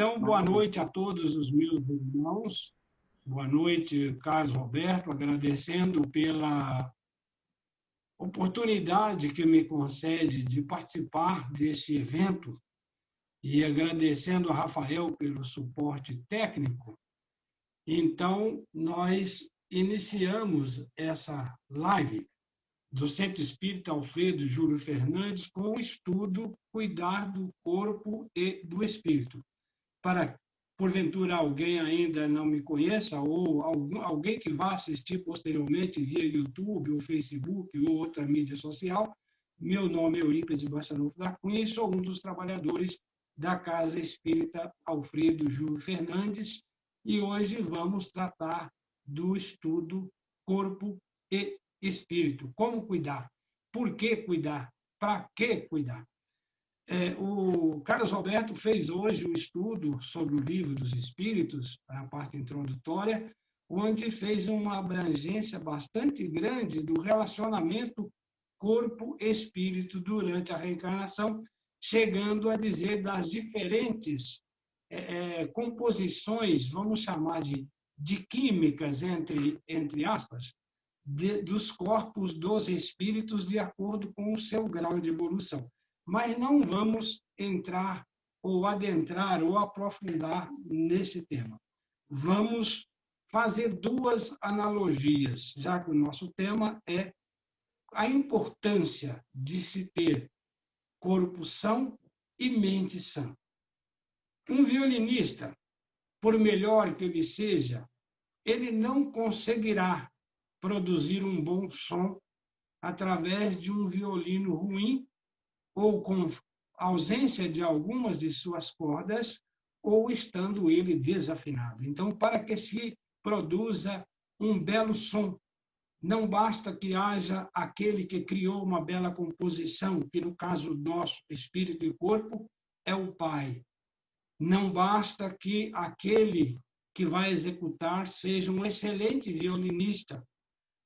Então, boa noite a todos os meus irmãos. Boa noite, Carlos Roberto, agradecendo pela oportunidade que me concede de participar desse evento e agradecendo a Rafael pelo suporte técnico. Então, nós iniciamos essa live do Centro Espírita Alfredo Júlio Fernandes com o estudo Cuidar do Corpo e do Espírito. Para, porventura, alguém ainda não me conheça, ou alguém que vá assistir posteriormente via YouTube, ou Facebook, ou outra mídia social, meu nome é Eurípides Barçanufo da Cunha e sou um dos trabalhadores da Casa Espírita Alfredo Júlio Fernandes, e hoje vamos tratar do estudo Corpo e Espírito. Como cuidar? Por que cuidar? Para que cuidar? O Carlos Roberto fez hoje um estudo sobre o Livro dos Espíritos, a parte introdutória, onde fez uma abrangência bastante grande do relacionamento corpo-espírito durante a reencarnação, chegando a dizer das diferentes composições, vamos chamar de químicas, entre aspas, dos corpos dos espíritos de acordo com o seu grau de evolução. Mas não vamos entrar ou adentrar ou aprofundar nesse tema. Vamos fazer duas analogias, já que o nosso tema é a importância de se ter corpo são e mente sã. Um violinista, por melhor que ele seja, ele não conseguirá produzir um bom som através de um violino ruim ou com ausência de algumas de suas cordas, ou estando ele desafinado. Então, para que se produza um belo som, não basta que haja aquele que criou uma bela composição, que no caso nosso, espírito e corpo, é o Pai. Não basta que aquele que vai executar seja um excelente violinista,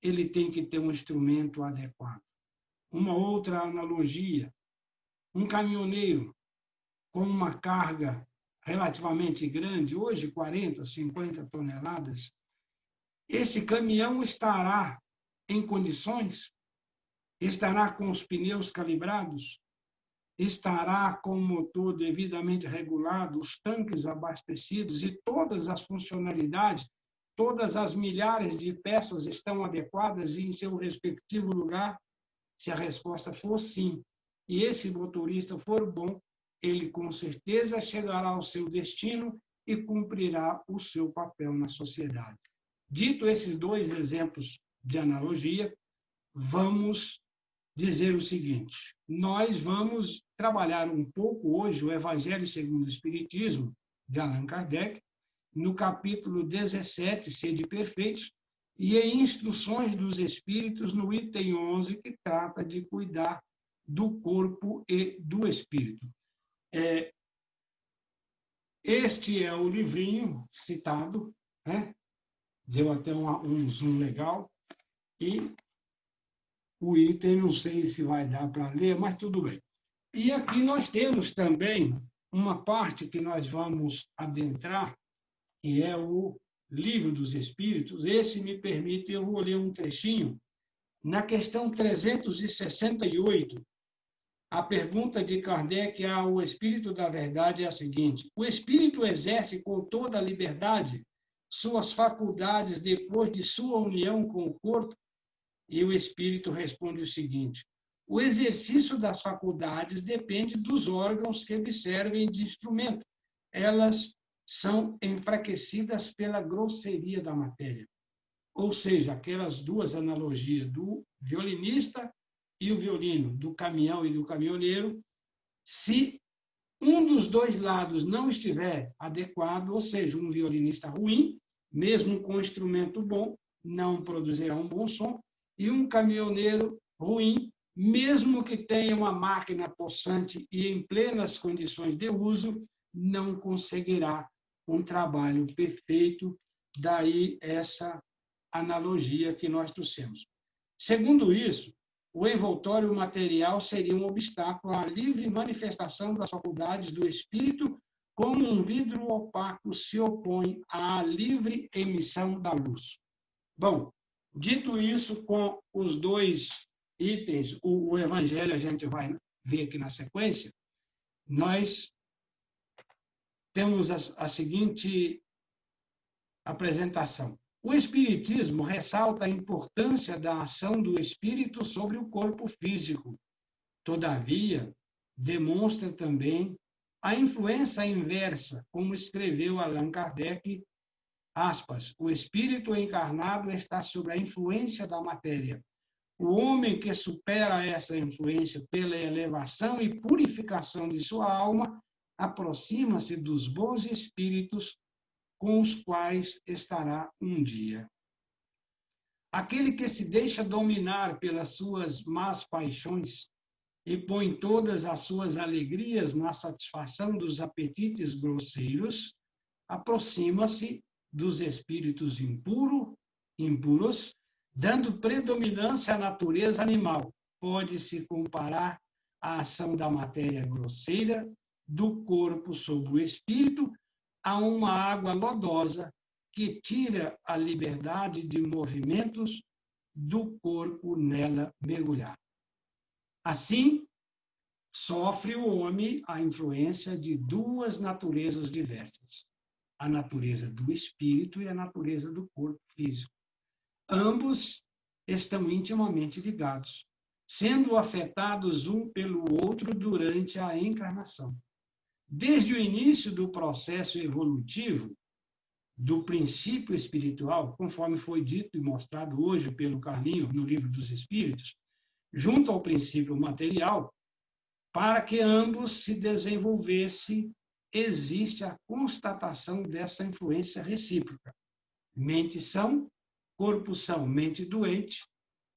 ele tem que ter um instrumento adequado. Uma outra analogia, um caminhoneiro com uma carga relativamente grande, hoje 40, 50 toneladas, esse caminhão estará em condições? Estará com os pneus calibrados? Estará com o motor devidamente regulado, os tanques abastecidos e todas as funcionalidades, todas as milhares de peças estão adequadas e em seu respectivo lugar? Se a resposta for sim, e esse motorista for bom, ele com certeza chegará ao seu destino e cumprirá o seu papel na sociedade. Dito esses dois exemplos de analogia, vamos dizer o seguinte: nós vamos trabalhar um pouco hoje o Evangelho segundo o Espiritismo, de Allan Kardec, no capítulo 17, Sede Perfeitos, e em Instruções dos Espíritos, no item 11, que trata de cuidar do corpo e do espírito. Este é o livrinho citado, né? Deu até um zoom legal, e o item não sei se vai dar para ler, mas tudo bem. E aqui nós temos também uma parte que nós vamos adentrar, que é o Livro dos Espíritos. Esse me permite, eu vou ler um trechinho, na questão 368, a pergunta de Kardec ao Espírito da Verdade é a seguinte: o Espírito exerce com toda a liberdade suas faculdades depois de sua união com o corpo? E o Espírito responde o seguinte: o exercício das faculdades depende dos órgãos que lhe servem de instrumento. Elas são enfraquecidas pela grosseria da matéria. Ou seja, aquelas duas analogias do violinista e o violino, do caminhão e do caminhoneiro, se um dos dois lados não estiver adequado, ou seja, um violinista ruim, mesmo com um instrumento bom, não produzirá um bom som, e um caminhoneiro ruim, mesmo que tenha uma máquina possante e em plenas condições de uso, não conseguirá um trabalho perfeito. Daí essa analogia que nós trouxemos. Segundo isso, o envoltório material seria um obstáculo à livre manifestação das faculdades do espírito como um vidro opaco se opõe à livre emissão da luz. Bom, dito isso, com os dois itens, o Evangelho a gente vai ver aqui na sequência, nós temos a seguinte apresentação. O Espiritismo ressalta a importância da ação do espírito sobre o corpo físico. Todavia, demonstra também a influência inversa, como escreveu Allan Kardec, aspas, o espírito encarnado está sob a influência da matéria. O homem que supera essa influência pela elevação e purificação de sua alma aproxima-se dos bons espíritos com os quais estará um dia. Aquele que se deixa dominar pelas suas más paixões e põe todas as suas alegrias na satisfação dos apetites grosseiros, aproxima-se dos espíritos impuros, dando predominância à natureza animal. Pode-se comparar a ação da matéria grosseira do corpo sobre o espírito a uma água lodosa que tira a liberdade de movimentos do corpo nela mergulhado. Assim, sofre o homem a influência de duas naturezas diversas, a natureza do espírito e a natureza do corpo físico. Ambos estão intimamente ligados, sendo afetados um pelo outro durante a encarnação. Desde o início do processo evolutivo do princípio espiritual, conforme foi dito e mostrado hoje pelo Carlinho no Livro dos Espíritos, junto ao princípio material, para que ambos se desenvolvessem, existe a constatação dessa influência recíproca. Mente são, corpo são, mente doente,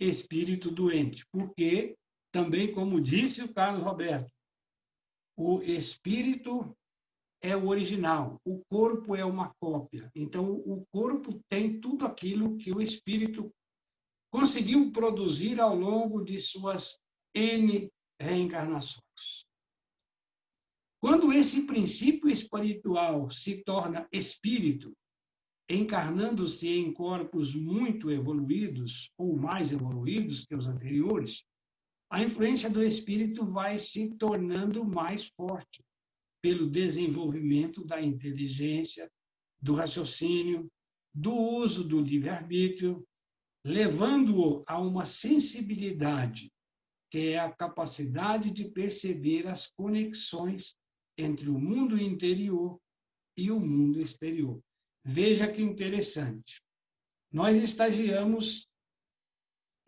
espírito doente. Porque, também como disse o Carlos Roberto, o espírito é o original, o corpo é uma cópia. Então, o corpo tem tudo aquilo que o espírito conseguiu produzir ao longo de suas N reencarnações. Quando esse princípio espiritual se torna espírito, encarnando-se em corpos muito evoluídos, ou mais evoluídos que os anteriores, a influência do espírito vai se tornando mais forte pelo desenvolvimento da inteligência, do raciocínio, do uso do livre-arbítrio, levando-o a uma sensibilidade, que é a capacidade de perceber as conexões entre o mundo interior e o mundo exterior. Veja que interessante. Nós estagiamos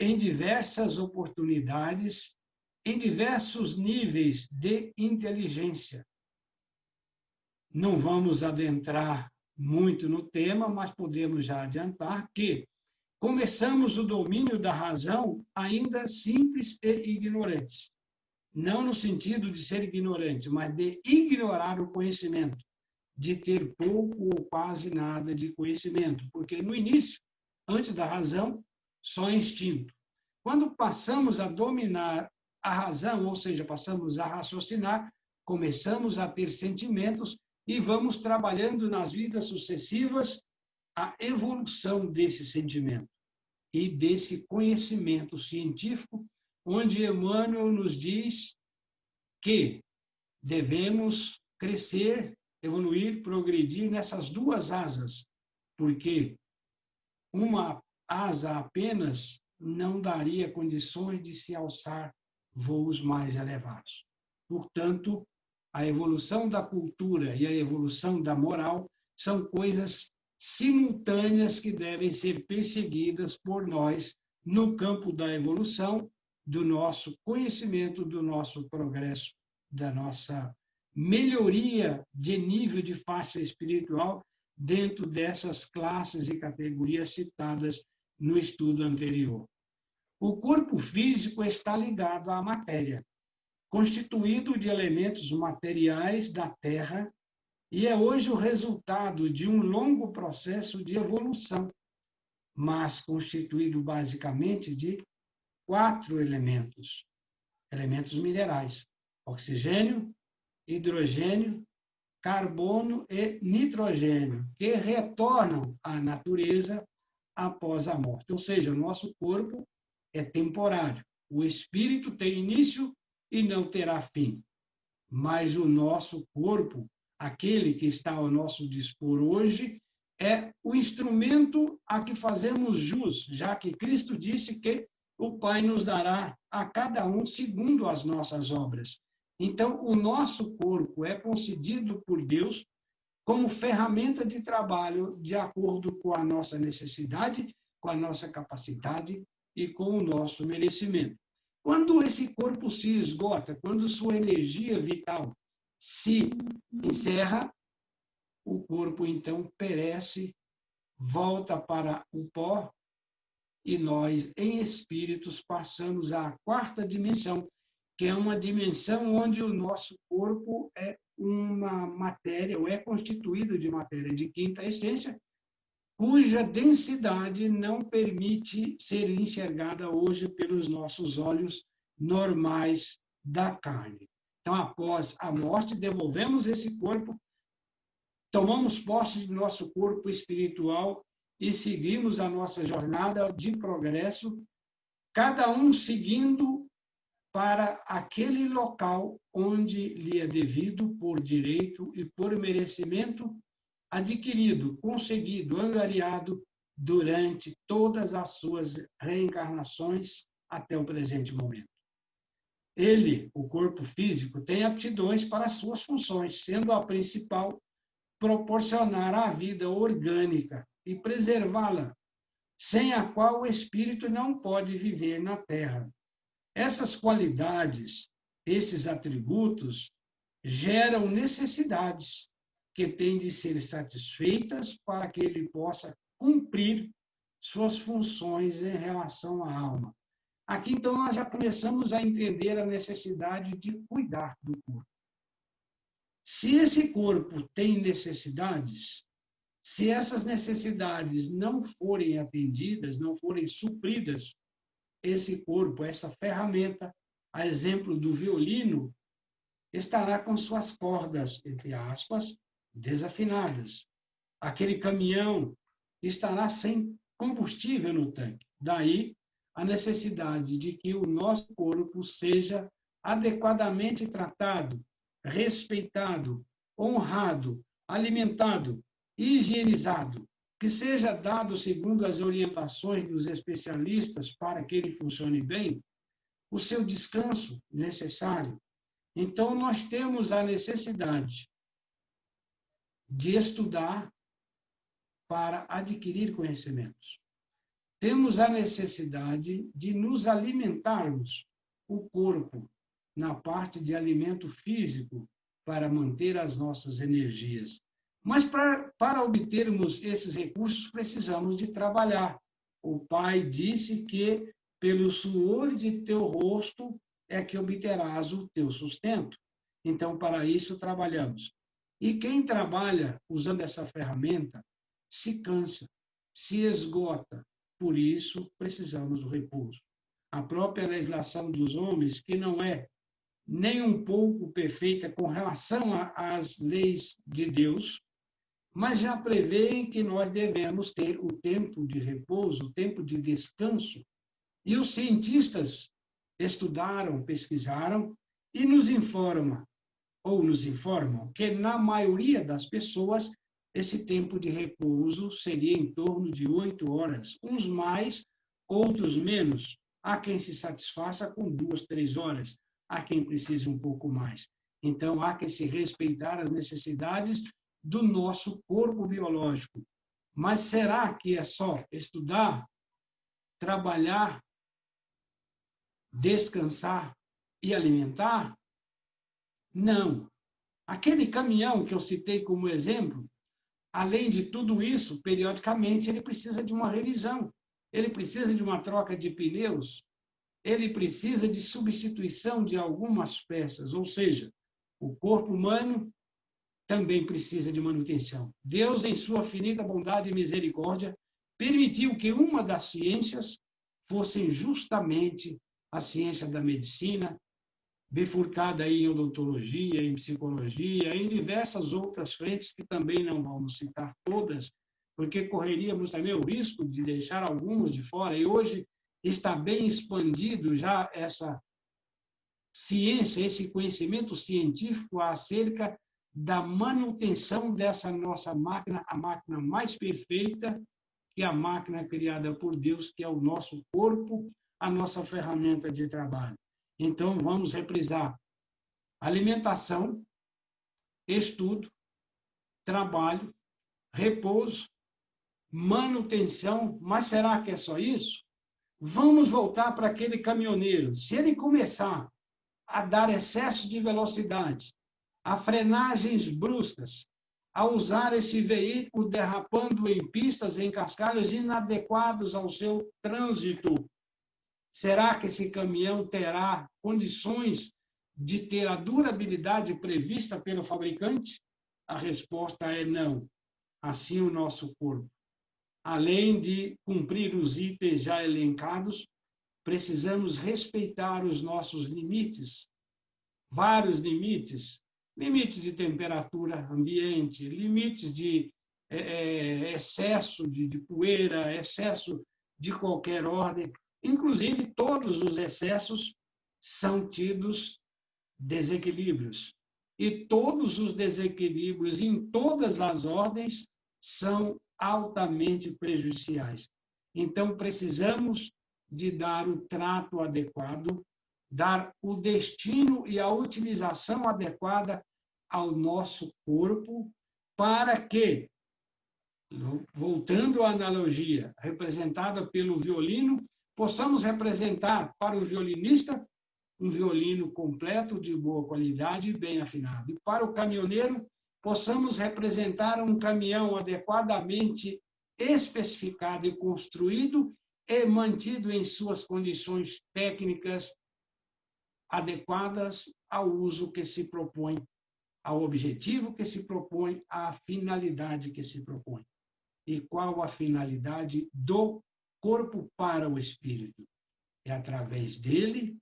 em diversas oportunidades, em diversos níveis de inteligência. Não vamos adentrar muito no tema, mas podemos já adiantar que começamos o domínio da razão ainda simples e ignorantes. Não no sentido de ser ignorante, mas de ignorar o conhecimento, de ter pouco ou quase nada de conhecimento. Porque no início, antes da razão, só instinto. Quando passamos a dominar a razão, ou seja, passamos a raciocinar, começamos a ter sentimentos e vamos trabalhando nas vidas sucessivas a evolução desse sentimento e desse conhecimento científico, onde Emmanuel nos diz que devemos crescer, evoluir, progredir nessas duas asas, porque uma asa apenas não daria condições de se alçar voos mais elevados. Portanto, a evolução da cultura e a evolução da moral são coisas simultâneas que devem ser perseguidas por nós no campo da evolução, do nosso conhecimento, do nosso progresso, da nossa melhoria de nível de faixa espiritual dentro dessas classes e categorias citadas no estudo anterior. O corpo físico está ligado à matéria, constituído de elementos materiais da Terra, e é hoje o resultado de um longo processo de evolução, mas constituído basicamente de 4 elementos minerais: oxigênio, hidrogênio, carbono e nitrogênio, que retornam à natureza após a morte. Ou seja, o nosso corpo é temporário. O espírito tem início e não terá fim. Mas o nosso corpo, aquele que está ao nosso dispor hoje, é o instrumento a que fazemos jus, já que Cristo disse que o Pai nos dará a cada um segundo as nossas obras. Então, o nosso corpo é concedido por Deus como ferramenta de trabalho de acordo com a nossa necessidade, com a nossa capacidade e com o nosso merecimento. Quando esse corpo se esgota, quando sua energia vital se encerra, o corpo então perece, volta para o pó e nós, em espíritos, passamos à quarta dimensão, que é uma dimensão onde o nosso corpo é uma matéria, ou é constituído de matéria de quinta essência, cuja densidade não permite ser enxergada hoje pelos nossos olhos normais da carne. Então, após a morte, devolvemos esse corpo, tomamos posse do nosso corpo espiritual e seguimos a nossa jornada de progresso, cada um seguindo para aquele local onde lhe é devido por direito e por merecimento adquirido, conseguido, angariado durante todas as suas reencarnações até o presente momento. Ele, o corpo físico, tem aptidões para as suas funções, sendo a principal proporcionar a vida orgânica e preservá-la, sem a qual o espírito não pode viver na Terra. Essas qualidades, esses atributos, geram necessidades que têm de ser satisfeitas para que ele possa cumprir suas funções em relação à alma. Aqui, então, nós já começamos a entender a necessidade de cuidar do corpo. Se esse corpo tem necessidades, se essas necessidades não forem atendidas, não forem supridas, esse corpo, essa ferramenta, a exemplo do violino, estará com suas cordas, entre aspas, desafinadas. Aquele caminhão estará sem combustível no tanque. Daí a necessidade de que o nosso corpo seja adequadamente tratado, respeitado, honrado, alimentado, higienizado, que seja dado segundo as orientações dos especialistas para que ele funcione bem, o seu descanso necessário. Então, nós temos a necessidade de estudar para adquirir conhecimentos. Temos a necessidade de nos alimentarmos, o corpo, na parte de alimento físico, para manter as nossas energias. Mas para obtermos esses recursos, precisamos de trabalhar. O Pai disse que pelo suor de teu rosto é que obterás o teu sustento. Então, para isso, trabalhamos. E quem trabalha usando essa ferramenta se cansa, se esgota. Por isso, precisamos do repouso. A própria legislação dos homens, que não é nem um pouco perfeita com relação às leis de Deus, mas já prevê que nós devemos ter o tempo de repouso, o tempo de descanso. E os cientistas estudaram, pesquisaram e nos informam que na maioria das pessoas esse tempo de repouso seria em torno de 8 horas, uns mais, outros menos. Há quem se satisfaça com 2, 3 horas, há quem precise um pouco mais. Então, há que se respeitar as necessidades do nosso corpo biológico. Mas será que é só estudar, trabalhar, descansar e alimentar? Não. Aquele caminhão que eu citei como exemplo, além de tudo isso, periodicamente ele precisa de uma revisão, ele precisa de uma troca de pneus, ele precisa de substituição de algumas peças, ou seja, o corpo humano também precisa de manutenção. Deus, em sua finita bondade e misericórdia, permitiu que uma das ciências fosse justamente a ciência da medicina, bifurcada aí em odontologia, em psicologia, em diversas outras frentes que também não vamos citar todas, porque correríamos também o risco de deixar algumas de fora. E hoje está bem expandido já essa ciência, esse conhecimento científico acerca da manutenção dessa nossa máquina, a máquina mais perfeita, que é a máquina criada por Deus, que é o nosso corpo, a nossa ferramenta de trabalho. Então, vamos reprisar: alimentação, estudo, trabalho, repouso, manutenção. Mas será que é só isso? Vamos voltar para aquele caminhoneiro. Se ele começar a dar excesso de velocidade, a frenagens bruscas, a usar esse veículo derrapando em pistas, em cascalhos inadequados ao seu trânsito, será que esse caminhão terá condições de ter a durabilidade prevista pelo fabricante? A resposta é não. Assim o nosso corpo. Além de cumprir os itens já elencados, precisamos respeitar os nossos limites, vários limites, limites de temperatura ambiente, limites de excesso de poeira, excesso de qualquer ordem. Inclusive, todos os excessos são tidos desequilíbrios. E todos os desequilíbrios em todas as ordens são altamente prejudiciais. Então, precisamos de dar o trato adequado, dar o destino e a utilização adequada ao nosso corpo, para que, voltando à analogia representada pelo violino, possamos representar para o violinista um violino completo, de boa qualidade e bem afinado. E para o caminhoneiro, possamos representar um caminhão adequadamente especificado e construído e mantido em suas condições técnicas adequadas ao uso que se propõe, ao objetivo que se propõe, à finalidade que se propõe. E qual a finalidade do corpo para o espírito? É através dele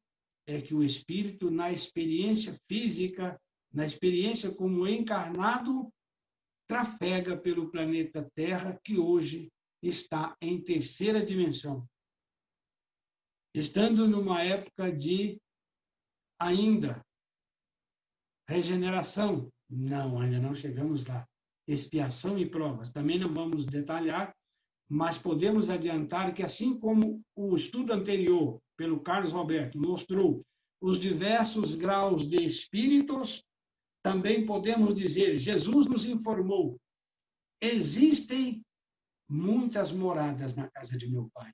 é que o espírito, na experiência física, na experiência como encarnado, trafega pelo planeta Terra, que hoje está em terceira dimensão. Estando numa época de ainda regeneração, não, ainda não chegamos lá. Expiação e provas, também não vamos detalhar, mas podemos adiantar que, assim como o estudo anterior, pelo Carlos Roberto, mostrou os diversos graus de espíritos, também podemos dizer, Jesus nos informou, existem muitas moradas na casa de meu Pai.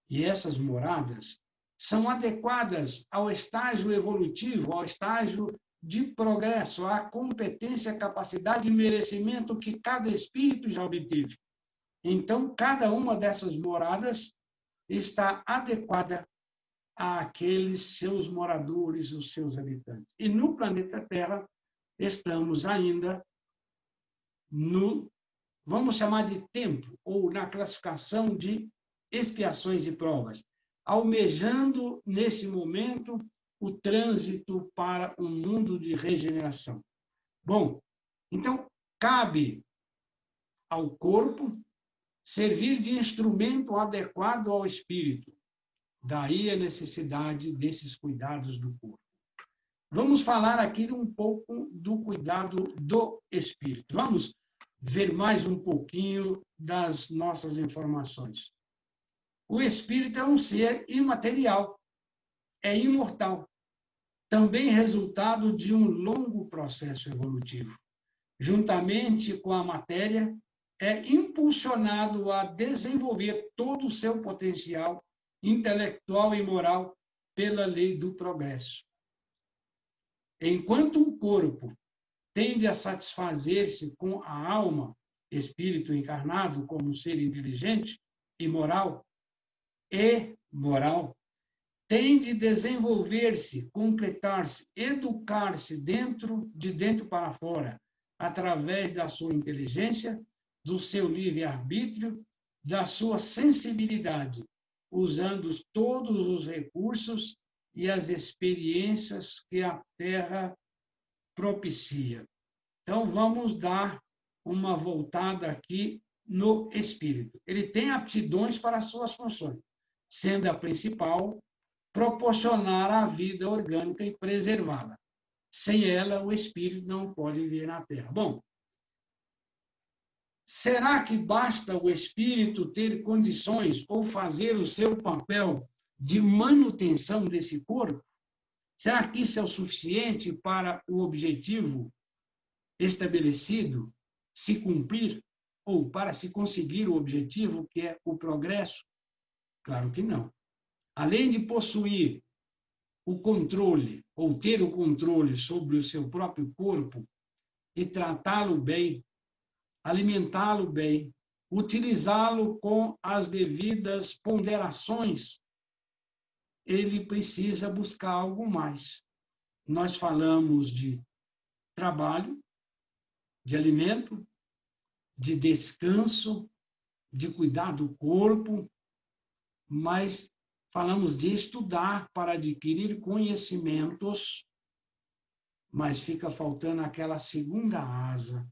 E essas moradas são adequadas ao estágio evolutivo, ao estágio de progresso, à competência, capacidade e merecimento que cada espírito já obteve. Então, cada uma dessas moradas está adequada àqueles seus moradores, os seus habitantes. E no planeta Terra, estamos ainda no, vamos chamar de tempo, ou na classificação de expiações e provas, almejando, nesse momento, o trânsito para um mundo de regeneração. Bom, então, cabe ao corpo servir de instrumento adequado ao espírito. Daí a necessidade desses cuidados do corpo. Vamos falar aqui um pouco do cuidado do espírito. Vamos ver mais um pouquinho das nossas informações. O espírito é um ser imaterial, é imortal, também resultado de um longo processo evolutivo. Juntamente com a matéria, é impulsionado a desenvolver todo o seu potencial intelectual e moral pela lei do progresso. Enquanto o corpo tende a satisfazer-se com a alma, espírito encarnado como um ser inteligente e moral, tende a desenvolver-se, completar-se, educar-se de dentro para fora, através da sua inteligência, do seu livre-arbítrio, da sua sensibilidade, usando todos os recursos e as experiências que a Terra propicia. Então, vamos dar uma voltada aqui no espírito. Ele tem aptidões para as suas funções, sendo a principal proporcionar a vida orgânica e preservá-la. Sem ela, o espírito não pode viver na Terra. Bom, será que basta o espírito ter condições ou fazer o seu papel de manutenção desse corpo? Será que isso é o suficiente para o objetivo estabelecido se cumprir ou para se conseguir o objetivo que é o progresso? Claro que não. Além de possuir o controle ou ter o controle sobre o seu próprio corpo e tratá-lo bem, alimentá-lo bem, utilizá-lo com as devidas ponderações, ele precisa buscar algo mais. Nós falamos de trabalho, de alimento, de descanso, de cuidar do corpo, mas falamos de estudar para adquirir conhecimentos, mas fica faltando aquela segunda asa.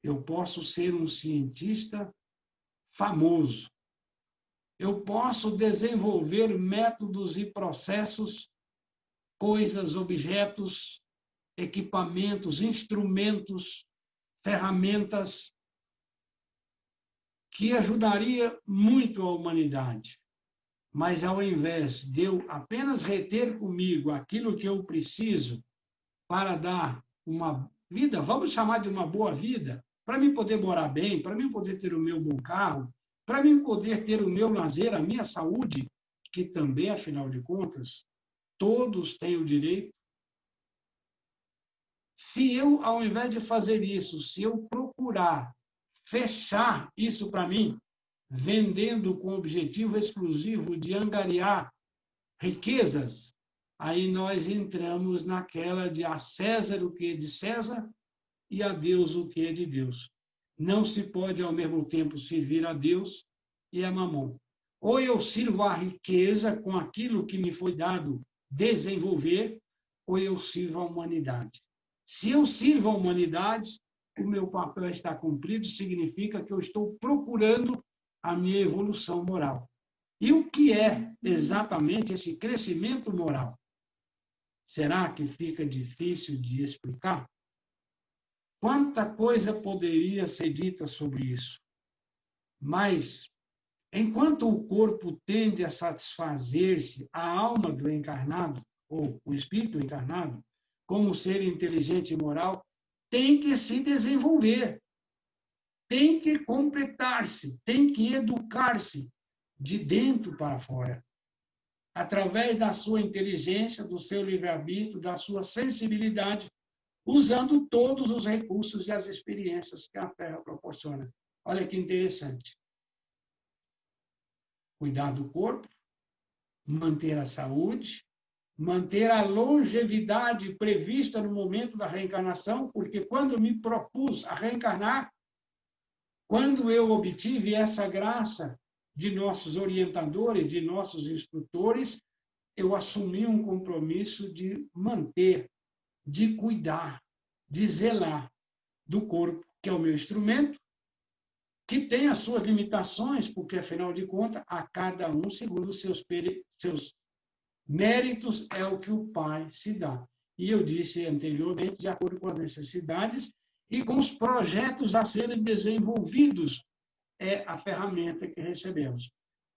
Eu posso ser um cientista famoso. Eu posso desenvolver métodos e processos, coisas, objetos, equipamentos, instrumentos, ferramentas que ajudaria muito a humanidade. Mas ao invés de eu apenas reter comigo aquilo que eu preciso para dar uma vida, vamos chamar de uma boa vida, para mim poder morar bem, para mim poder ter o meu bom carro, para mim poder ter o meu lazer, a minha saúde, que também, afinal de contas, todos têm o direito. Se eu, ao invés de fazer isso, se eu procurar fechar isso para mim, vendendo com o objetivo exclusivo de angariar riquezas, aí nós entramos naquela de a César o que é de César e a Deus o que é de Deus. Não se pode, ao mesmo tempo, servir a Deus e a Mamon. Ou eu sirvo a riqueza com aquilo que me foi dado desenvolver, ou eu sirvo a humanidade. Se eu sirvo a humanidade, o meu papel está cumprido, significa que eu estou procurando a minha evolução moral. E o que é exatamente esse crescimento moral? Será que fica difícil de explicar? Quanta coisa poderia ser dita sobre isso? Mas, enquanto o corpo tende a satisfazer-se, a alma do encarnado, ou o espírito encarnado, como ser inteligente e moral, tem que se desenvolver, tem que completar-se, tem que educar-se de dentro para fora, através da sua inteligência, do seu livre-arbítrio, da sua sensibilidade, usando todos os recursos e as experiências que a Terra proporciona. Olha que interessante. Cuidar do corpo, manter a saúde, manter a longevidade prevista no momento da reencarnação, porque quando me propus a reencarnar, quando eu obtive essa graça de nossos orientadores, de nossos instrutores, eu assumi um compromisso de manter, de cuidar, de zelar do corpo, que é o meu instrumento, que tem as suas limitações, porque, afinal de contas, a cada um, segundo os seus méritos, é o que o Pai se dá. E eu disse anteriormente, de acordo com as necessidades e com os projetos a serem desenvolvidos, é a ferramenta que recebemos.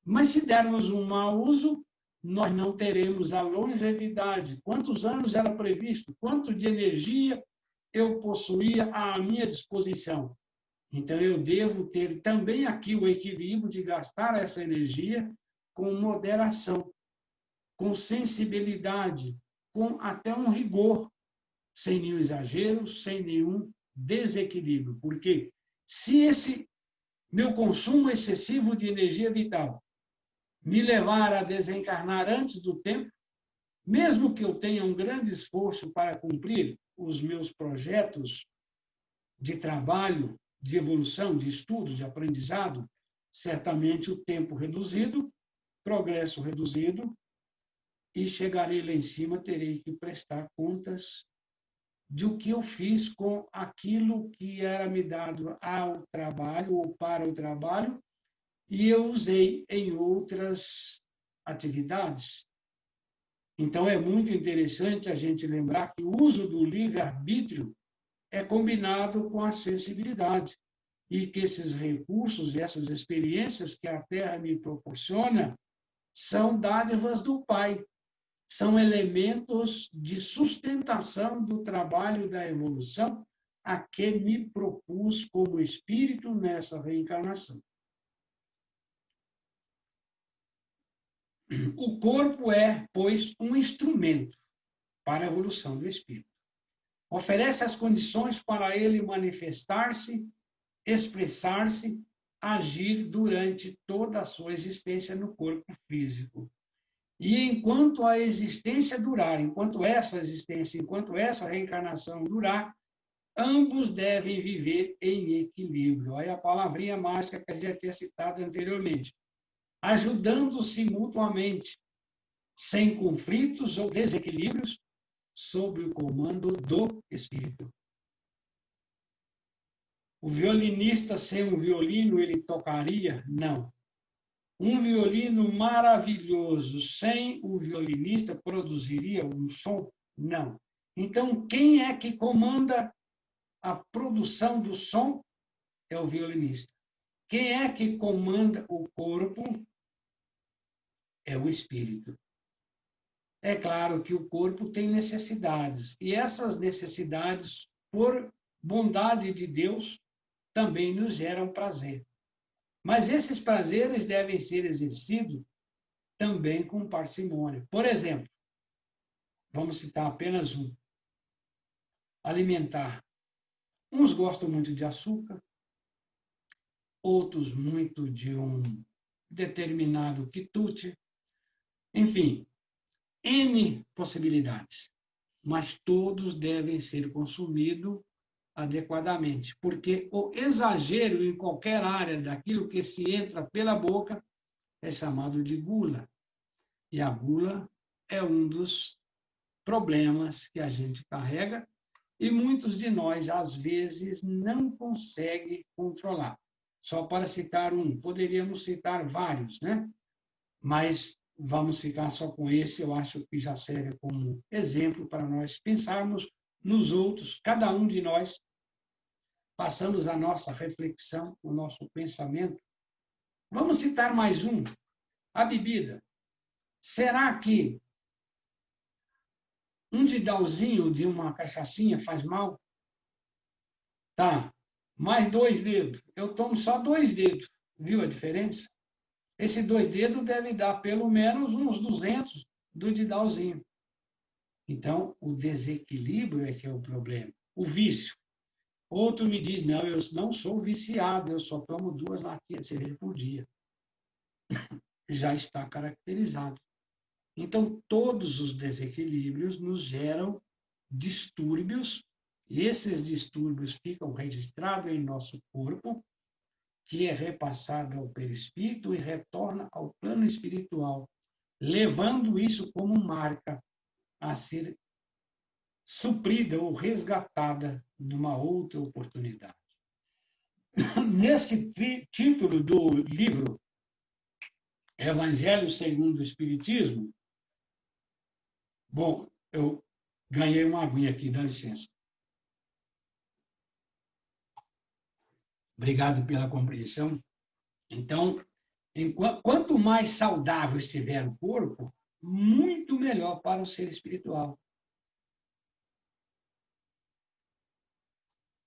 Mas se dermos um mau uso, nós não teremos a longevidade. Quantos anos era previsto? Quanto de energia eu possuía à minha disposição? Então, eu devo ter também aqui o equilíbrio de gastar essa energia com moderação, com sensibilidade, com até um rigor, sem nenhum exagero, sem nenhum desequilíbrio. Porque se esse meu consumo excessivo de energia vital me levar a desencarnar antes do tempo, mesmo que eu tenha um grande esforço para cumprir os meus projetos de trabalho, de evolução, de estudo, de aprendizado, certamente o tempo reduzido, progresso reduzido, e chegarei lá em cima, terei que prestar contas de o que eu fiz com aquilo que era me dado ao trabalho ou para o trabalho, e eu usei em outras atividades. Então, é muito interessante a gente lembrar que o uso do livre-arbítrio é combinado com a sensibilidade, e que esses recursos e essas experiências que a Terra me proporciona são dádivas do Pai, são elementos de sustentação do trabalho da evolução a que me propus como espírito nessa reencarnação. O corpo é, pois, um instrumento para a evolução do espírito. Oferece as condições para ele manifestar-se, expressar-se, agir durante toda a sua existência no corpo físico. E enquanto a existência durar, enquanto essa reencarnação durar, ambos devem viver em equilíbrio. Aí a palavrinha mágica que a gente já tinha citado anteriormente. Ajudando-se mutuamente, sem conflitos ou desequilíbrios, sob o comando do espírito. O violinista sem um violino, ele tocaria? Não. Um violino maravilhoso sem o violinista produziria um som? Não. Então, quem é que comanda a produção do som? É o violinista. Quem é que comanda o corpo? É o espírito. É claro que o corpo tem necessidades, e essas necessidades, por bondade de Deus, também nos geram prazer. Mas esses prazeres devem ser exercidos também com parcimônia. Por exemplo, vamos citar apenas um. Alimentar. Uns gostam muito de açúcar, outros muito de um determinado quitute. Enfim, N possibilidades. Mas todos devem ser consumidos adequadamente, porque o exagero em qualquer área daquilo que se entra pela boca é chamado de gula. E a gula é um dos problemas que a gente carrega e muitos de nós, às vezes, não conseguem controlar. Só para citar um, poderíamos citar vários, né? Mas vamos ficar só com esse, eu acho que já serve como exemplo para nós pensarmos nos outros, cada um de nós, passamos a nossa reflexão, o nosso pensamento. Vamos citar mais um, a bebida. Será que um didalzinho de uma cachaçinha faz mal? Tá, mais 2 dedos. Eu tomo só 2 dedos, viu a diferença? Esse 2 dedos deve dar pelo menos uns 200 do didalzinho. Então, o desequilíbrio é que é o problema. O vício. Outro me diz, não, eu não sou viciado, eu só tomo 2 latinhas de cerveja por dia. Já está caracterizado. Então, todos os desequilíbrios nos geram distúrbios, e esses distúrbios ficam registrados em nosso corpo, que é repassado ao perispírito e retorna ao plano espiritual, levando isso como marca a ser suprida ou resgatada numa outra oportunidade. Neste título do livro Evangelho segundo o Espiritismo, bom, eu ganhei uma aguinha aqui, dá licença. Obrigado pela compreensão. Então, quanto mais saudável estiver o corpo, muito melhor para o ser espiritual.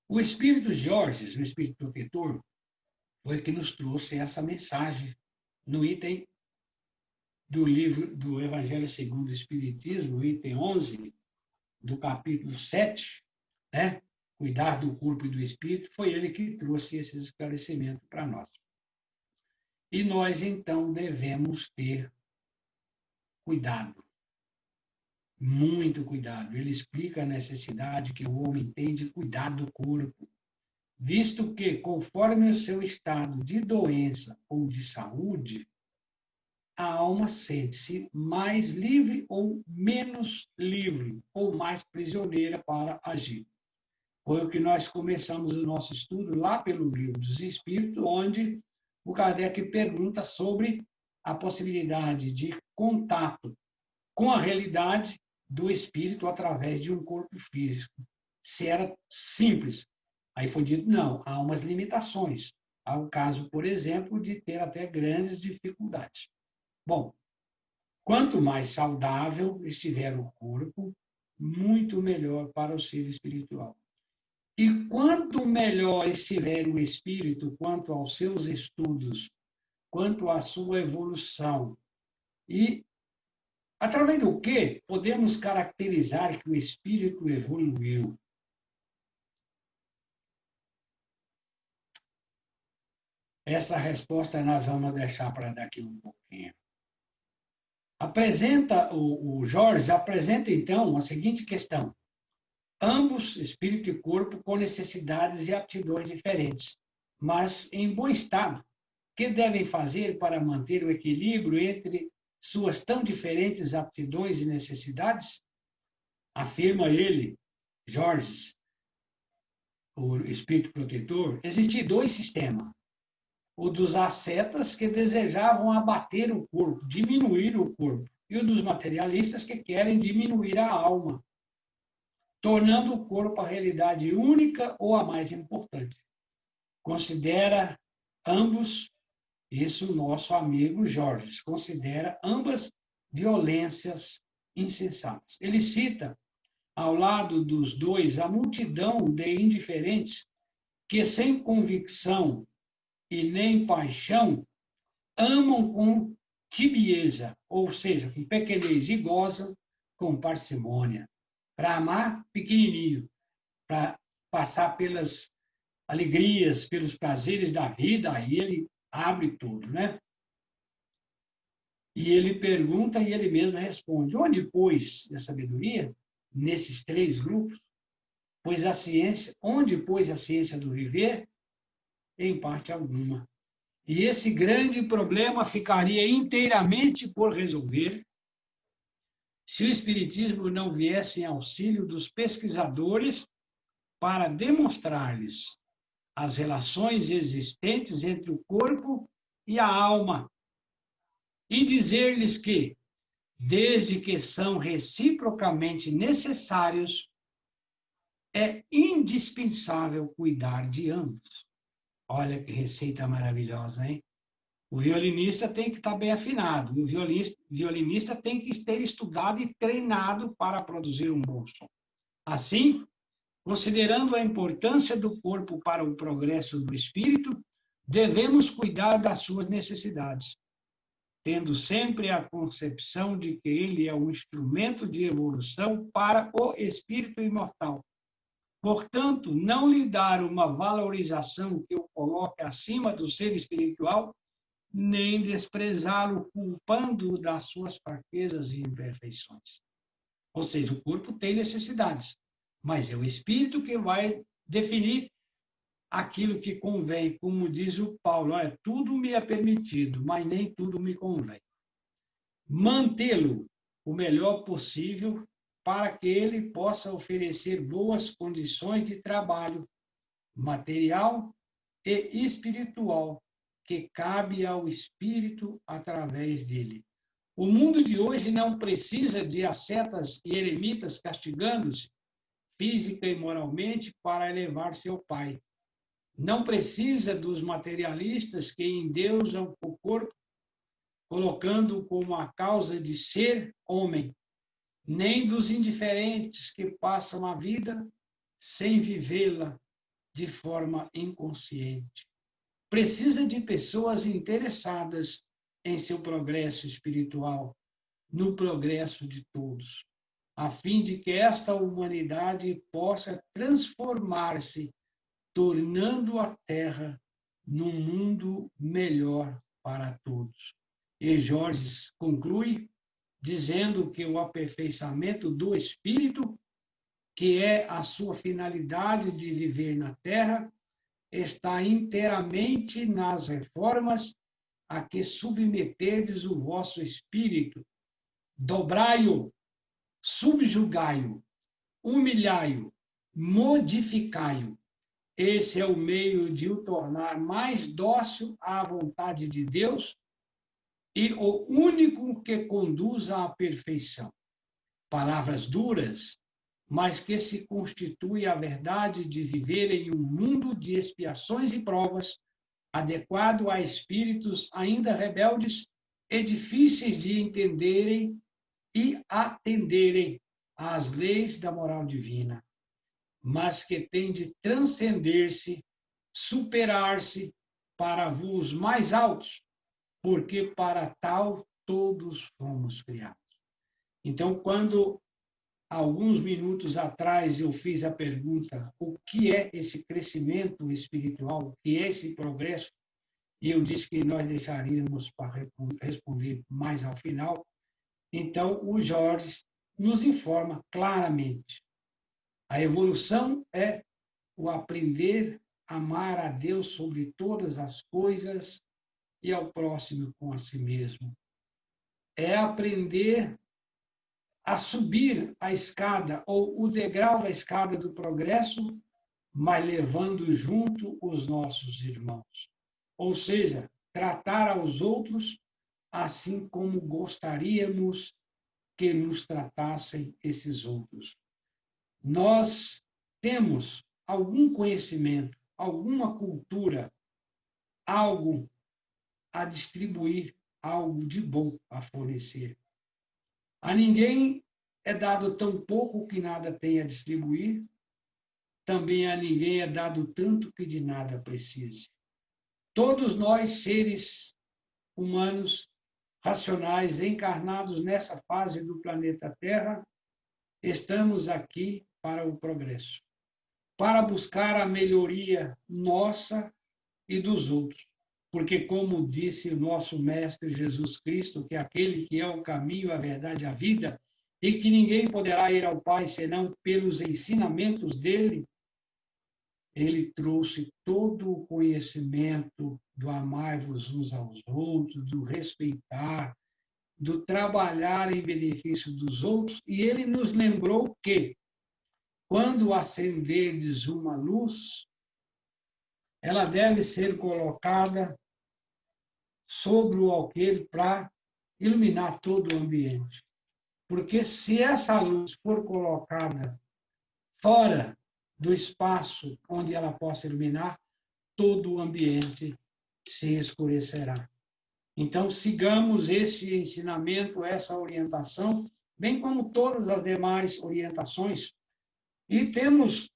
O Espírito Jorge, o Espírito Protetor, foi que nos trouxe essa mensagem no item do livro do Evangelho segundo o Espiritismo, item 11, do capítulo 7, né? Cuidar do corpo e do espírito, foi ele que trouxe esse esclarecimento para nós. E nós, então, devemos ter cuidado, muito cuidado. Ele explica a necessidade que o homem tem de cuidar do corpo, visto que, conforme o seu estado de doença ou de saúde, a alma sente-se mais livre ou menos livre, ou mais prisioneira para agir. Foi o que nós começamos o nosso estudo lá pelo Livro dos Espíritos, onde o Kardec pergunta sobre a possibilidade de contato com a realidade do espírito através de um corpo físico. Se era simples. Aí foi dito, não, há umas limitações. Há o caso, por exemplo, de ter até grandes dificuldades. Bom, quanto mais saudável estiver o corpo, muito melhor para o ser espiritual. E quanto melhor estiver o espírito quanto aos seus estudos, quanto à sua evolução, e através do que podemos caracterizar que o espírito evoluiu? Essa resposta nós vamos deixar para daqui um pouquinho. O Jorge apresenta, então, a seguinte questão. Ambos, espírito e corpo, com necessidades e aptidões diferentes, mas em bom estado. O que devem fazer para manter o equilíbrio entre suas tão diferentes aptidões e necessidades? Afirma ele, Jorge, o espírito protetor, existem dois sistemas. O dos ascetas, que desejavam abater o corpo, diminuir o corpo, e o dos materialistas, que querem diminuir a alma, tornando o corpo a realidade única ou a mais importante. Considera ambos, isso o nosso amigo Jorge, considera ambas violências insensatas. Ele cita, ao lado dos dois, a multidão de indiferentes que, sem convicção e nem paixão, amam com tibieza, ou seja, com pequenez, e gozam com parcimônia. Para amar pequenininho, para passar pelas alegrias, pelos prazeres da vida, aí ele abre tudo, né? E ele pergunta e ele mesmo responde. Onde, pois, a sabedoria? Nesses três grupos? Pois a ciência, onde, pois, a ciência do viver? Em parte alguma. E esse grande problema ficaria inteiramente por resolver se o Espiritismo não viesse em auxílio dos pesquisadores para demonstrar-lhes as relações existentes entre o corpo e a alma e dizer-lhes que, desde que são reciprocamente necessários, é indispensável cuidar de ambos. Olha que receita maravilhosa, hein? O violinista tem que estar bem afinado, o violinista tem que ter estudado e treinado para produzir um bom som. Assim, considerando a importância do corpo para o progresso do espírito, devemos cuidar das suas necessidades, tendo sempre a concepção de que ele é um instrumento de evolução para o espírito imortal. Portanto, não lhe dar uma valorização que o coloque acima do ser espiritual, nem desprezá-lo culpando-o das suas fraquezas e imperfeições. Ou seja, o corpo tem necessidades, mas é o espírito que vai definir aquilo que convém, como diz o Paulo, tudo me é permitido, mas nem tudo me convém. Mantê-lo o melhor possível para que ele possa oferecer boas condições de trabalho material e espiritual que cabe ao espírito através dele. O mundo de hoje não precisa de ascetas e eremitas castigando-se física e moralmente para elevar seu pai. Não precisa dos materialistas que endeusam o corpo, colocando-o como a causa de ser homem, nem dos indiferentes que passam a vida sem vivê-la de forma inconsciente. Precisa de pessoas interessadas em seu progresso espiritual, no progresso de todos, a fim de que esta humanidade possa transformar-se, tornando a Terra num mundo melhor para todos. E Jorge conclui dizendo que o aperfeiçoamento do espírito, que é a sua finalidade de viver na Terra, está inteiramente nas reformas a que submeterdes o vosso espírito, dobrai-o, subjugai-o, humilhai-o, modificai-o. Esse é o meio de o tornar mais dócil à vontade de Deus e o único que conduz à perfeição. Palavras duras, mas que se constitui a verdade de viver em um mundo de expiações e provas, adequado a espíritos ainda rebeldes e difíceis de entenderem e atenderem às leis da moral divina, mas que tem de transcender-se, superar-se para voos mais altos, porque para tal todos fomos criados. Então, quando alguns minutos atrás eu fiz a pergunta, o que é esse crescimento espiritual, o que é esse progresso? E eu disse que nós deixaríamos para responder mais ao final. Então, o Jorge nos informa claramente. A evolução é o aprender a amar a Deus sobre todas as coisas e ao próximo com a si mesmo. É aprender a subir a escada, ou o degrau da escada do progresso, mas levando junto os nossos irmãos. Ou seja, tratar aos outros assim como gostaríamos que nos tratassem esses outros. Nós temos algum conhecimento, alguma cultura, algo a distribuir, algo de bom a fornecer. A ninguém é dado tão pouco que nada tem a distribuir, também a ninguém é dado tanto que de nada precise. Todos nós, seres humanos, racionais, encarnados nessa fase do planeta Terra, estamos aqui para o progresso, para buscar a melhoria nossa e dos outros. Porque, como disse o nosso Mestre Jesus Cristo, que é aquele que é o caminho, a verdade e a vida, e que ninguém poderá ir ao Pai senão pelos ensinamentos dele, ele trouxe todo o conhecimento do amar-vos uns aos outros, do respeitar, do trabalhar em benefício dos outros, e ele nos lembrou que, quando acenderdes uma luz, ela deve ser colocada sobre o alqueire para iluminar todo o ambiente. Porque se essa luz for colocada fora do espaço onde ela possa iluminar, todo o ambiente se escurecerá. Então, sigamos esse ensinamento, essa orientação, bem como todas as demais orientações. E temos,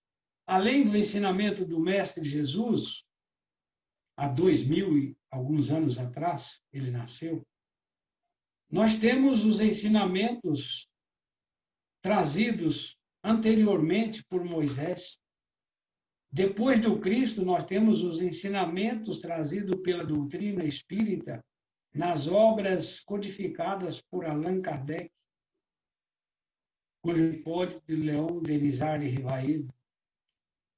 além do ensinamento do Mestre Jesus, há 2000 e alguns anos atrás, ele nasceu, nós temos os ensinamentos trazidos anteriormente por Moisés. Depois do Cristo, nós temos os ensinamentos trazidos pela doutrina espírita nas obras codificadas por Allan Kardec, cujo Hipólito de Leon Denisard Rivail.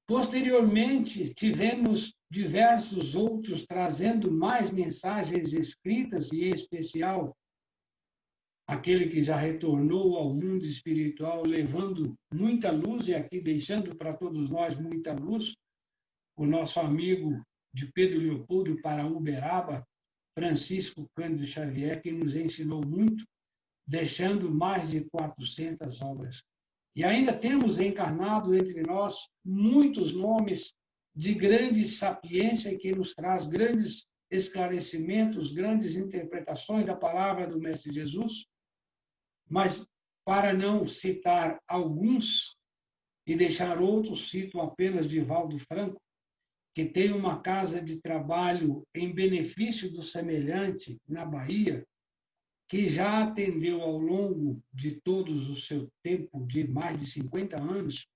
Posteriormente, tivemos diversos outros trazendo mais mensagens escritas, e em especial aquele que já retornou ao mundo espiritual, levando muita luz, e aqui deixando para todos nós muita luz, o nosso amigo de Pedro Leopoldo para Uberaba, Francisco Cândido Xavier, que nos ensinou muito, deixando mais de 400 obras. E ainda temos encarnado entre nós muitos nomes de grande sapiência que nos traz grandes esclarecimentos, grandes interpretações da palavra do Mestre Jesus. Mas, para não citar alguns e deixar outros, cito apenas Divaldo Franco, que tem uma casa de trabalho em benefício do semelhante na Bahia, que já atendeu ao longo de todos o seu tempo, de mais de 50 anos,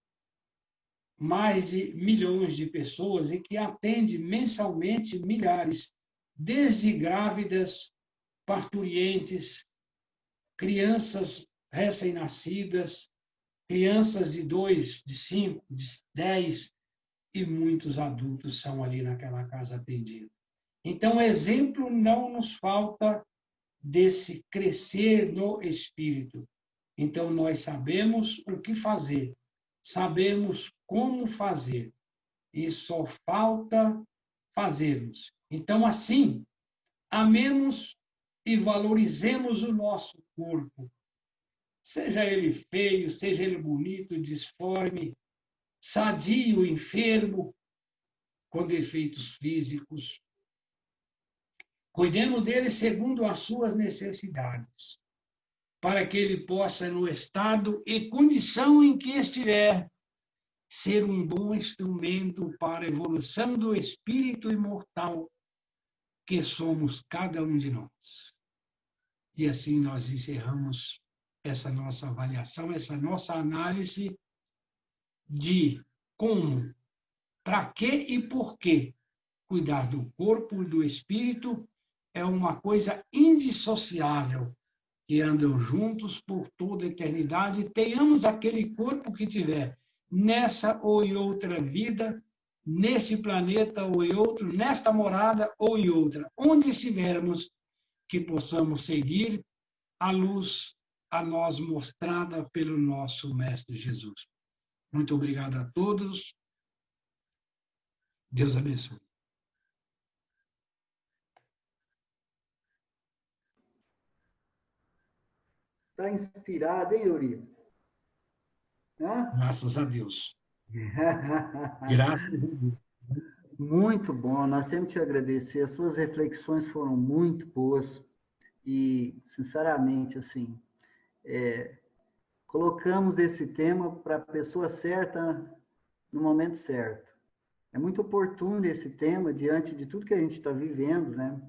mais de milhões de pessoas, e que atende mensalmente milhares, desde grávidas, parturientes, crianças recém-nascidas, crianças de 2, de 5, de 10, e muitos adultos são ali naquela casa atendidos. Então, exemplo não nos falta desse crescer no Espírito. Então, nós sabemos o que fazer, sabemos como fazer, e só falta fazermos. Então, assim, amemos e valorizemos o nosso corpo, seja ele feio, seja ele bonito, disforme, sadio, enfermo, com defeitos físicos. Cuidemos dele segundo as suas necessidades, para que ele possa, no estado e condição em que estiver, ser um bom instrumento para a evolução do espírito imortal que somos cada um de nós. E assim nós encerramos essa nossa avaliação, essa nossa análise de como, para que e por que cuidar do corpo e do espírito é uma coisa indissociável, que andam juntos por toda a eternidade. Tenhamos aquele corpo que tiver nessa ou em outra vida, nesse planeta ou em outro, nesta morada ou em outra, onde estivermos, que possamos seguir a luz a nós mostrada pelo nosso Mestre Jesus. Muito obrigado a todos. Deus abençoe. Está inspirado, hein, Euripides? Graças a Deus. Graças a Deus. Muito bom, nós temos que te agradecer. As suas reflexões foram muito boas e, sinceramente, assim, colocamos esse tema para a pessoa certa no momento certo. É muito oportuno esse tema diante de tudo que a gente está vivendo, né?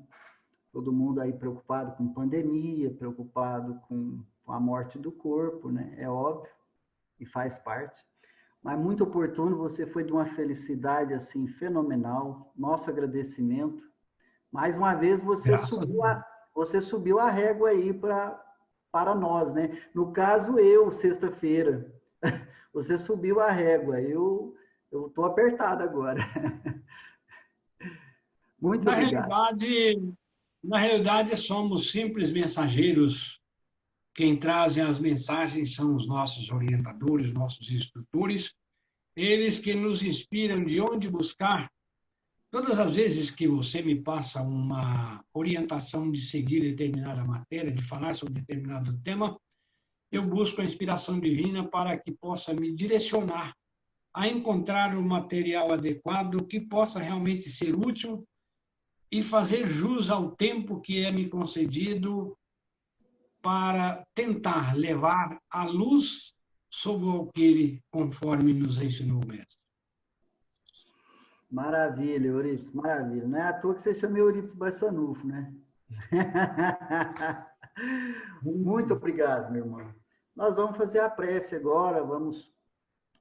Todo mundo aí preocupado com pandemia, preocupado com a morte do corpo, né? É óbvio e faz parte. Mas muito oportuno, você foi de uma felicidade assim fenomenal. Nosso agradecimento. Mais uma vez você subiu a régua aí para nós, né? No caso eu, sexta-feira, você subiu a régua. Eu estou apertado agora. Muito obrigado. Na realidade, somos simples mensageiros. Quem trazem as mensagens são os nossos orientadores, nossos instrutores, eles que nos inspiram de onde buscar. Todas as vezes que você me passa uma orientação de seguir determinada matéria, de falar sobre determinado tema, eu busco a inspiração divina para que possa me direcionar a encontrar o material adequado que possa realmente ser útil e fazer jus ao tempo que é me concedido para tentar levar a luz sobre o alqueire, conforme nos ensinou o Mestre. Maravilha, Euripides, maravilha. Não é à toa que você chama Euripides Barçanufo, né? Muito obrigado, meu irmão. Nós vamos fazer a prece agora, vamos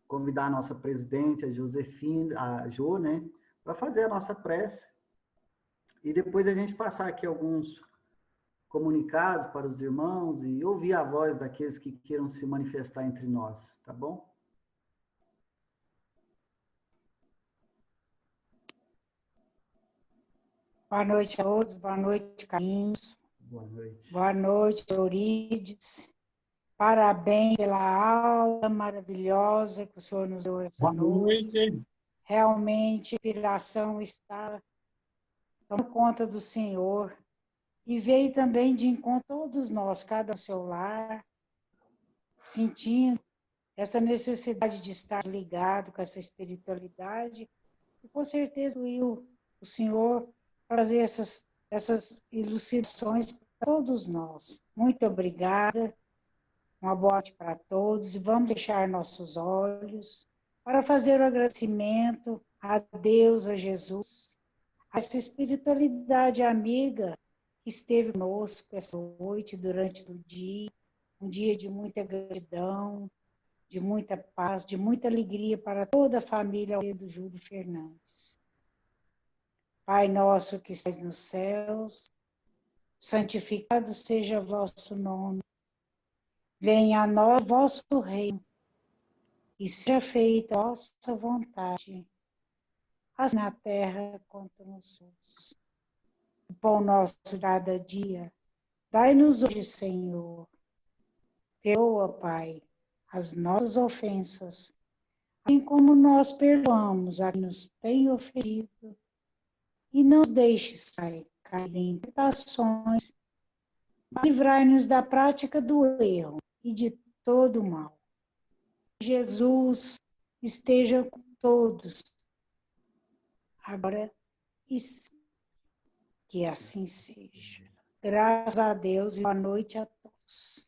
convidar a nossa presidente, a Josefina, a Jo, né, para fazer a nossa prece. E depois a gente passar aqui alguns comunicados para os irmãos e ouvir a voz daqueles que queiram se manifestar entre nós, tá bom? Boa noite a todos, boa noite, Carlinhos. Boa noite. Boa noite, Euripides. Parabéns pela aula maravilhosa que o senhor nos deu essa noite. Realmente, a inspiração está tomando conta do Senhor. E veio também de encontro a todos nós, cada um seu lar, sentindo essa necessidade de estar ligado com essa espiritualidade. E com certeza o Senhor trazer essas elucidações para todos nós. Muito obrigada. Uma boa noite para todos e vamos deixar nossos olhos para fazer o agradecimento a Deus, a Jesus, a essa espiritualidade amiga que esteve conosco essa noite, durante o dia, um dia de muita gratidão, de muita paz, de muita alegria para toda a família do Júlio Fernandes. Pai nosso que estás nos céus, santificado seja o vosso nome. Venha a nós o vosso reino, e seja feita a vossa vontade, assim na terra quanto nos céus. o pão nosso de cada dia. Dai-nos hoje, Senhor. Perdoa, Pai, as nossas ofensas, assim como nós perdoamos a quem nos tem ofendido. E não nos deixes, Pai, cair em tentações, mas livrai-nos da prática do erro e de todo o mal. Jesus esteja com todos, agora e sempre. Que assim seja. Graças a Deus e boa noite a todos.